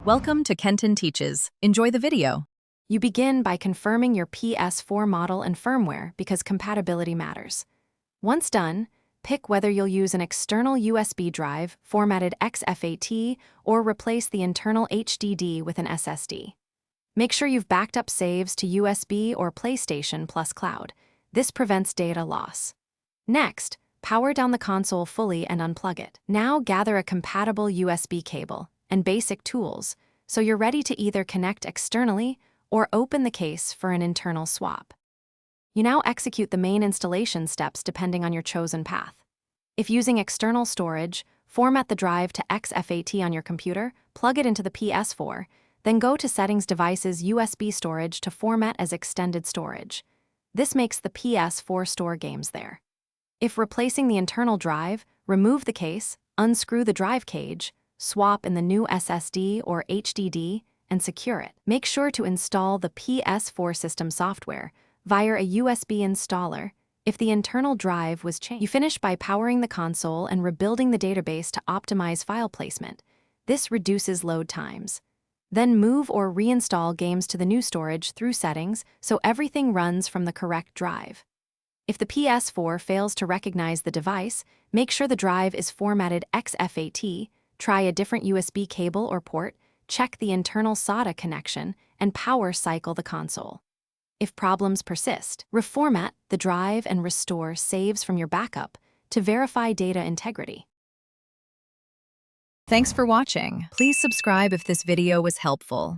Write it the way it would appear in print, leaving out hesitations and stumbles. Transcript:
Welcome to Kenton Teaches. Enjoy the video. You begin by confirming your PS4 model and firmware because compatibility matters. Once done, pick whether you'll use an external USB drive formatted XFAT or replace the internal HDD with an SSD. Make sure you've backed up saves to USB or PlayStation plus cloud. This prevents data loss. Next, power down the console fully and unplug it. Now gather a compatible USB cable and basic tools so you're ready to either connect externally or open the case for an internal swap. You now execute the main installation steps depending on your chosen path. If using external storage, format the drive to XFAT on your computer, plug it into the PS4, then go to Settings Devices USB storage to format as extended storage. This makes the PS4 store games there. If replacing the internal drive, remove the case, unscrew the drive cage, swap in the new SSD or HDD, and secure it. Make sure to install the PS4 system software via a USB installer if the internal drive was changed. You finish by powering the console and rebuilding the database to optimize file placement. This reduces load times. Then move or reinstall games to the new storage through settings so everything runs from the correct drive. If the PS4 fails to recognize the device, make sure the drive is formatted XFAT, try a different USB cable or port, check the internal SATA connection, and power cycle the console. If problems persist, reformat the drive and restore saves from your backup to verify data integrity. Thanks for watching. Please subscribe if this video was helpful.